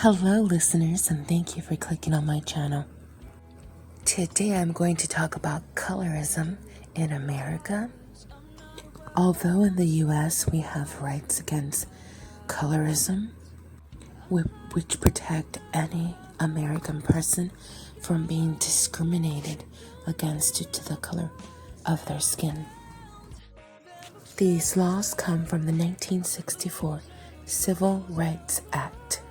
Hello, listeners, and thank you for clicking on my channel. Today I'm going to talk about colorism in America. Although in the US we have rights against colorism, which protect any American person from being discriminated against due to the color of their skin. These laws come from the 1964 Civil Rights Act.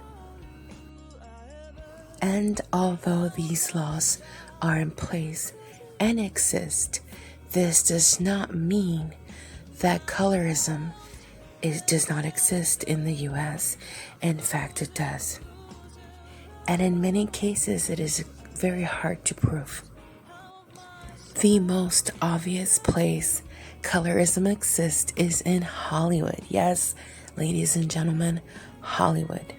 And although these laws are in place and exist, this does not mean that colorism does not exist in the US. In fact, it does. And in many cases, it is very hard to prove. The most obvious place colorism exists is in Hollywood. Yes, ladies and gentlemen, Hollywood.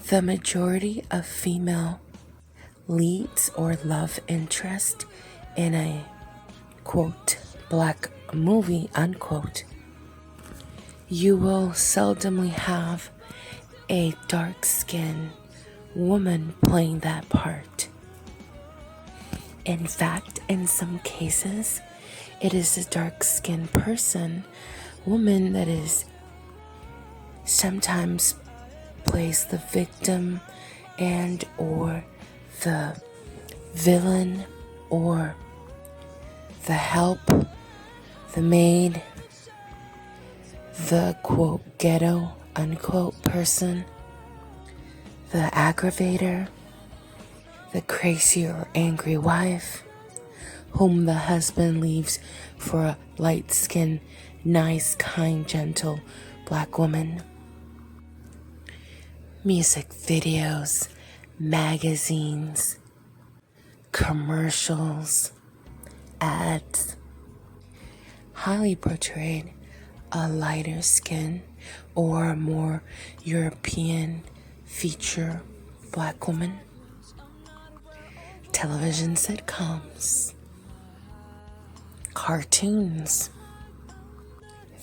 The majority of female leads or love interest in a, quote, black movie, unquote, you will seldomly have a dark-skinned woman playing that part. In fact, in some cases, it is a dark-skinned woman that is sometimes plays the victim and or the villain or the help, the maid, the quote ghetto unquote person, the aggravator, the crazy or angry wife whom the husband leaves for a light-skinned, nice, kind, gentle black woman. Music videos, magazines, commercials, ads highly portrayed a lighter skin or a more European feature black woman. Television sitcoms, cartoons.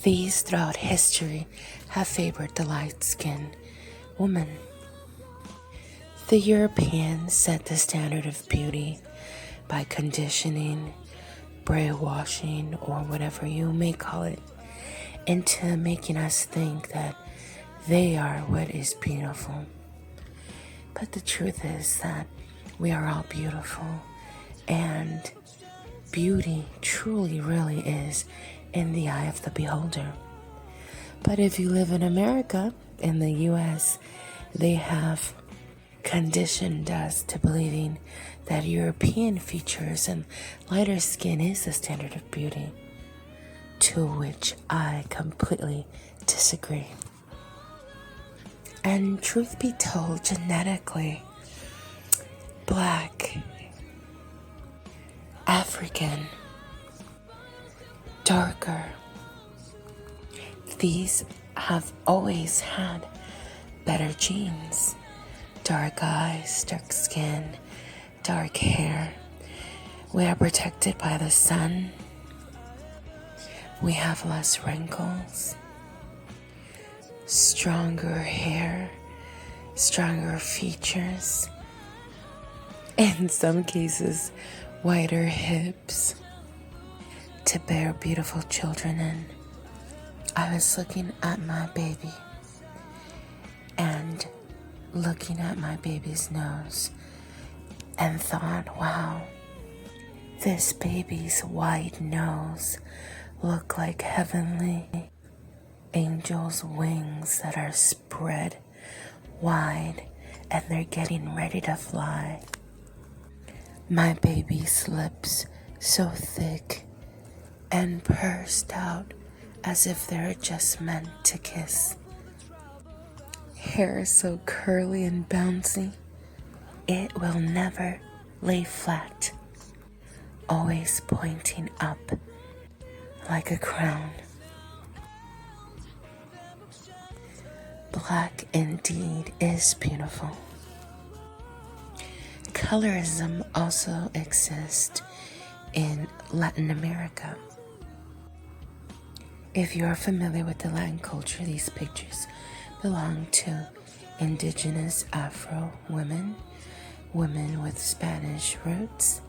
These throughout history have favored the light-skinned woman. The Europeans set the standard of beauty by conditioning, brainwashing, or whatever you may call it, into making us think that they are what is beautiful. But the truth is that we are all beautiful, and beauty truly really is in the eye of the beholder. But if you live in America, in the US, they have conditioned us to believing that European features and lighter skin is the standard of beauty, to which I completely disagree. And truth be told, genetically, black, African, darker, these have always had better genes. Dark eyes, dark skin, dark hair. We are protected by the sun. We have less wrinkles, stronger hair, stronger features. In some cases, wider hips to bear beautiful children in. I was looking at my baby and looking at my baby's nose and thought, wow, this baby's wide nose look like heavenly angels' wings that are spread wide and they're getting ready to fly. My baby's lips so thick and pursed out as if they're just meant to kiss. Hair so curly and bouncy, it will never lay flat, always pointing up like a crown. Black indeed is beautiful. Colorism also exists in Latin America. If you are familiar with the Latin culture, these pictures belong to indigenous Afro women, women with Spanish roots,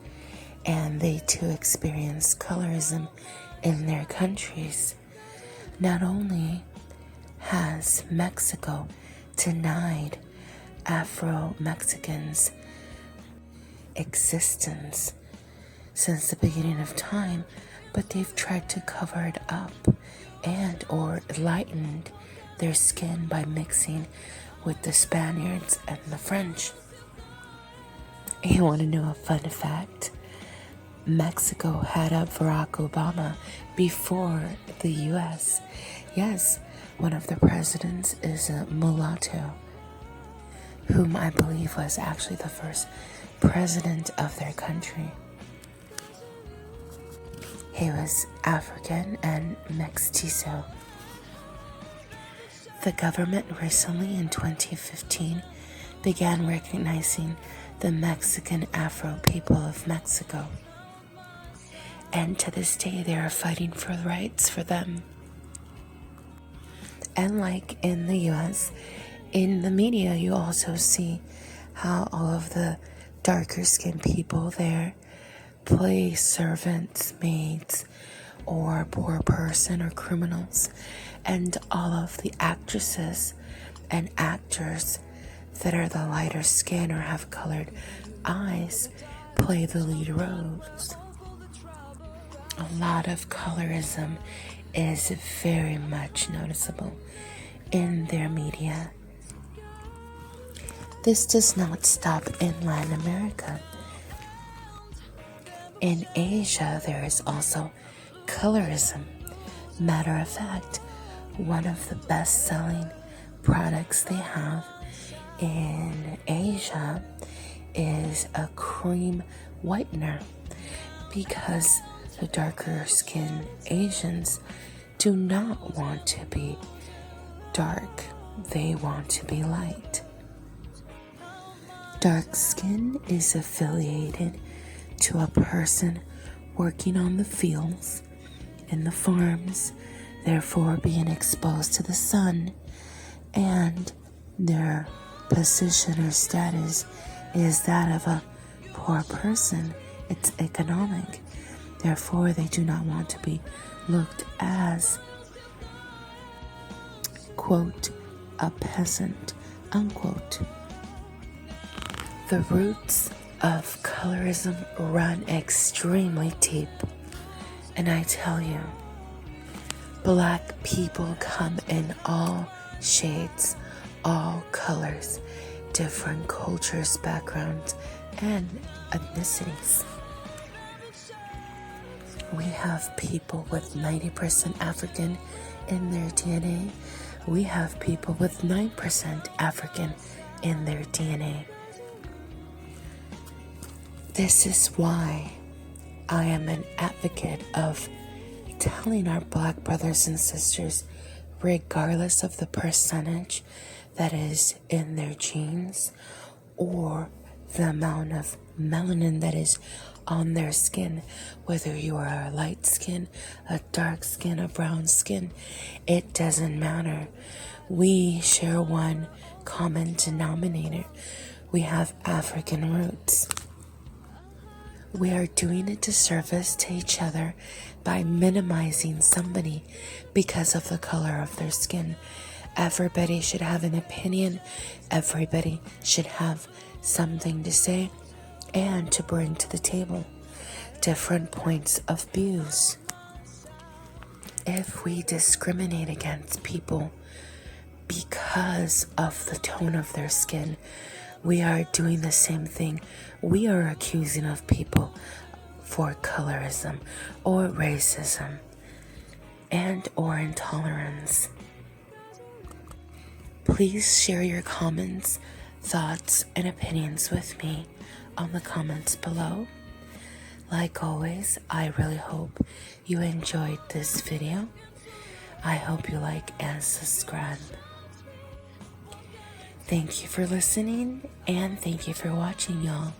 and they too experience colorism in their countries. Not only has Mexico denied Afro-Mexicans existence since the beginning of time, but they've tried to cover it up and or lightened their skin by mixing with the Spaniards and the French. You want to know a fun fact? Mexico had a Barack Obama before the US. Yes, one of the presidents is a mulatto, whom I believe was actually the first president of their country. He was African and mestizo. The government recently in 2015 began recognizing the Mexican Afro people of Mexico. And to this day, they are fighting for rights for them. And like in the US, in the media, you also see how all of the darker skinned people there play servants, maids, or poor person or criminals. And all of the actresses and actors that are the lighter skin or have colored eyes play the lead roles. A lot of colorism is very much noticeable in their media. This does not stop in Latin America. In Asia, there is also colorism. Matter of fact, one of the best-selling products they have in Asia is a cream whitener, because the darker skinned Asians do not want to be dark. They want to be light. Dark skin is affiliated to a person working on the fields, in the farms, therefore being exposed to the sun, and their position or status is that of a poor person. It's economic. Therefore, they do not want to be looked as, quote, a peasant, unquote. The roots of colorism run extremely deep. And I tell you, Black people come in all shades, all colors, different cultures, backgrounds, and ethnicities. We have people with 90% African in their DNA. We have people with 9% African in their DNA. This is why I am an advocate of telling our Black brothers and sisters, regardless of the percentage that is in their genes or the amount of melanin that is on their skin, whether you are a light skin, a dark skin, a brown skin, it doesn't matter. We share one common denominator. We have African roots. We are doing a disservice to each other by minimizing somebody because of the color of their skin. Everybody should have an opinion. Everybody should have something to say and to bring to the table. Different points of views. If we discriminate against people because of the tone of their skin, we are doing the same thing. We are accusing of people for colorism or racism and or intolerance. Please share your comments, thoughts, and opinions with me on the comments below. Like always, I really hope you enjoyed this video. I hope you like and subscribe. Thank you for listening, and thank you for watching, y'all.